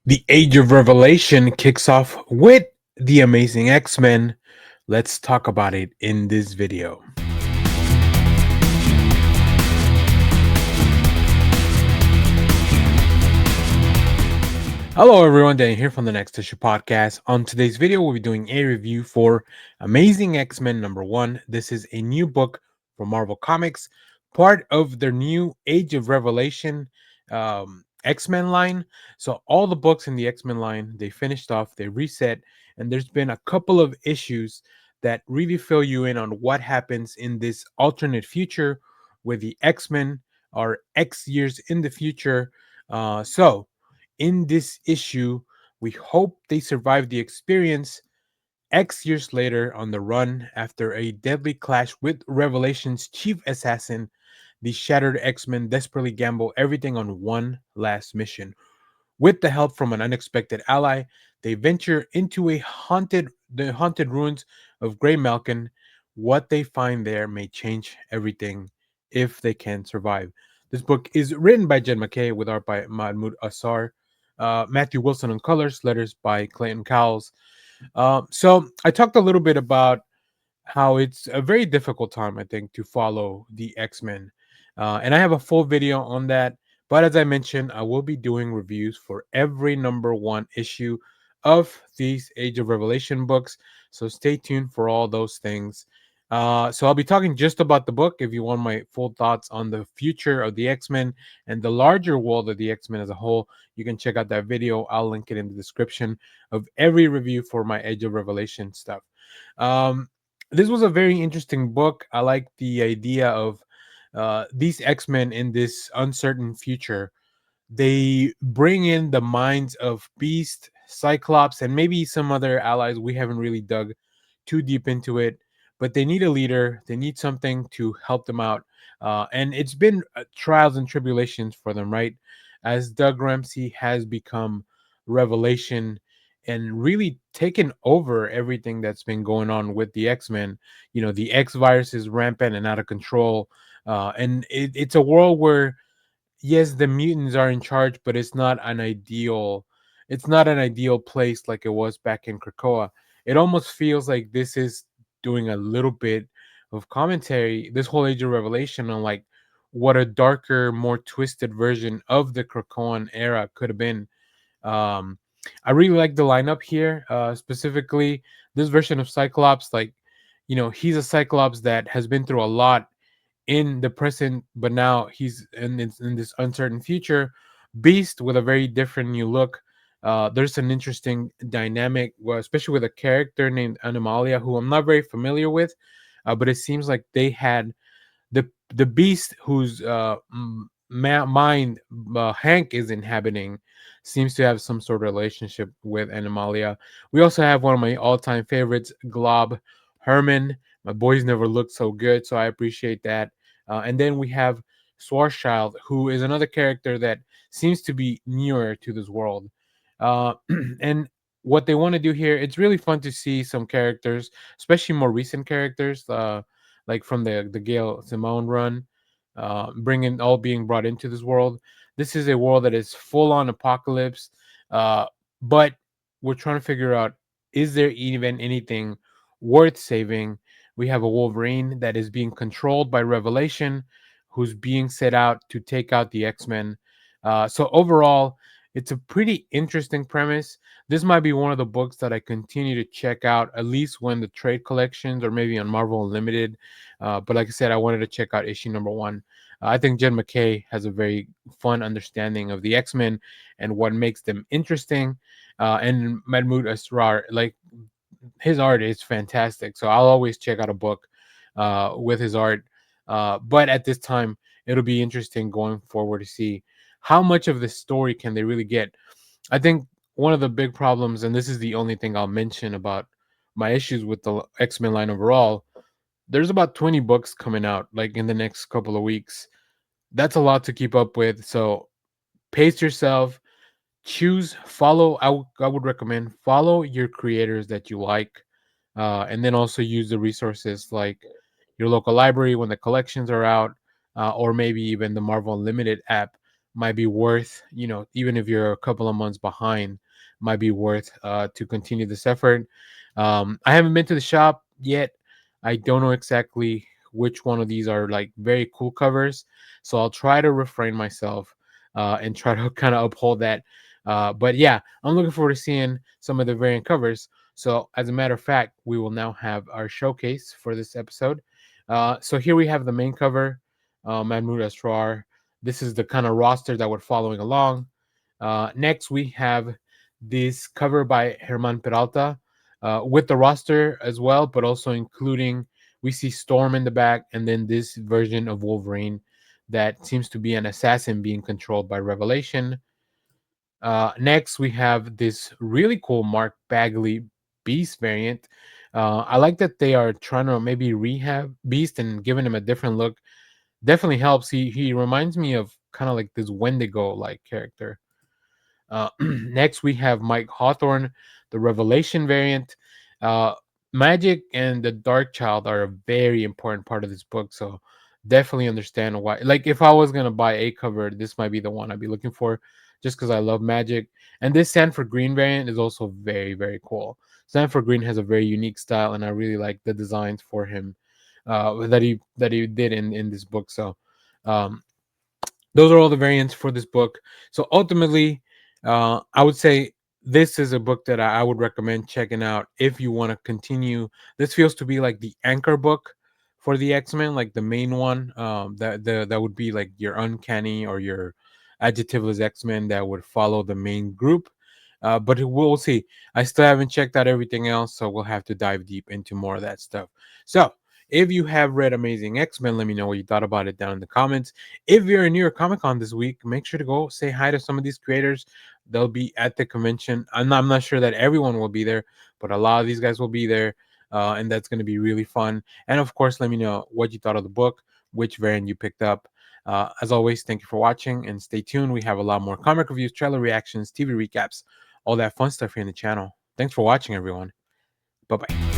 The Age of Revelation kicks off with the Amazing X-Men. Let's talk about it in this video. Hello everyone, Danny here from the Next Issue Podcast. On today's video, we'll be doing a review for Amazing X-Men #1. This is a new book from Marvel Comics, part of their new Age of Revelation X-Men line. So all the books in the X-Men line, they finished off, they reset, and there's been a couple of issues that really fill you in on what happens in this alternate future where the X-Men are X years in the future. So in this issue, we hope they survive the experience X years later on the run after a deadly clash with Revelation's chief assassin. The shattered X-Men desperately gamble everything on one last mission. With the help from an unexpected ally, they venture into the haunted ruins of Grey Malkin. What they find there may change everything if they can survive. This book is written by Jed McKay with art by Mahmoud Assar, Matthew Wilson on colors, letters by Clayton Cowles. So I talked a little bit about how it's a very difficult time, I think, to follow the X-Men. And I have a full video on that. But as I mentioned, I will be doing reviews for every #1 issue of these Age of Revelation books. So stay tuned for all those things. So I'll be talking just about the book. If you want my full thoughts on the future of the X-Men and the larger world of the X-Men as a whole, you can check out that video. I'll link it in the description of every review for my Age of Revelation stuff. Um, this was a very interesting book. I like the idea of these X-Men in this uncertain future. They bring in the minds of Beast, Cyclops, and maybe some other allies. We haven't really dug too deep into it, but they need a leader. They need something to help them out. And it's been trials and tribulations for them, right? As Doug Ramsey has become Revelation and really taken over everything that's been going on with the X-Men. You know, the X virus is rampant and out of control. And it's a world where yes, the mutants are in charge, but it's not an ideal place like it was back in Krakoa. It almost feels like this is doing a little bit of commentary, this whole Age of Revelation, on like what a darker, more twisted version of the Krakoan era could have been. um I really like the lineup here, specifically this version of Cyclops. Like, you know, he's a Cyclops that has been through a lot in the present, but now he's in this uncertain future. Beast with a very different new look. There's an interesting dynamic, well, especially with a character named Animalia, who I'm not very familiar with, but it seems like they had the beast whose mind Hank is inhabiting seems to have some sort of relationship with Animalia. We also have one of my all-time favorites, Glob Herman. My boys never looked so good, so I appreciate that. And then we have Swarschild, who is another character that seems to be newer to this world. And what they want to do here, it's really fun to see some characters, especially more recent characters. Like from the Gail Simone run, bringing all being brought into this world. This is a world that is full on apocalypse, uh, but we're trying to figure out, is there even anything worth saving? We have a Wolverine that is being controlled by Revelation, who's being set out to take out the X-Men. So overall, it's a pretty interesting premise. This might be one of the books that I continue to check out, at least when the trade collections or maybe on Marvel Unlimited. But like I said, I wanted to check out issue #1. I think Jen McKay has a very fun understanding of the X-Men and what makes them interesting. And Mahmoud Asrar, like, his art is fantastic. So I'll always check out a book with his art. But at this time, it'll be interesting going forward to see how much of the story can they really get. I think one of the big problems, and this is the only thing I'll mention about my issues with the X-Men line overall, there's about 20 books coming out like in the next couple of weeks. That's a lot to keep up with. So pace yourself, choose, follow. I would recommend follow your creators that you like, and then also use the resources like your local library when the collections are out, or maybe even the Marvel Unlimited app. might be worth, even if you're a couple of months behind, might be worth to continue this effort. I haven't been to the shop yet. I don't know exactly which one of these are like very cool covers, so I'll try to refrain myself and try to kind of uphold that. But yeah, I'm looking forward to seeing some of the variant covers. So, as a matter of fact, we will now have our showcase for this episode. So here we have the main cover, Mahmoud Asrar. This is the kind of roster that we're following along. Next, we have this cover by Herman Peralta with the roster as well, but also including, we see Storm in the back, and then this version of Wolverine that seems to be an assassin being controlled by Revelation. Next, we have this really cool Mark Bagley Beast variant. I like that they are trying to maybe rehab Beast and giving him a different look. Definitely helps. He reminds me of kind of like this Wendigo like character. Next, we have Mike Hawthorne, the Revelation variant. Uh, Magic and the Dark Child are a very important part of this book, so definitely understand why. Like, if I was gonna buy a cover, this might be the one I'd be looking for, just because I love Magic. And this Sanford Green variant is also very, very cool. Sanford Green has a very unique style, and I really like the designs for him that he did in this book. So, um, those are all the variants for this book. So ultimately, I would say this is a book that I would recommend checking out if you want to continue. This feels to be like the anchor book for the X-Men, like the main one. That would be like your uncanny or your adjectiveless X-Men that would follow the main group. But we'll see. I still haven't checked out everything else, so we'll have to dive deep into more of that stuff. So if you have read Amazing X-Men, let me know what you thought about it down in the comments. If you're in New York Comic Con this week, make sure to go say hi to some of these creators. They'll be at the convention. I'm not sure that everyone will be there, but a lot of these guys will be there, and that's going to be really fun. And of course, let me know what you thought of the book, which variant you picked up. As always, thank you for watching and stay tuned. We have a lot more comic reviews, trailer reactions, TV recaps, all that fun stuff here in the channel. Thanks for watching, everyone. Bye bye.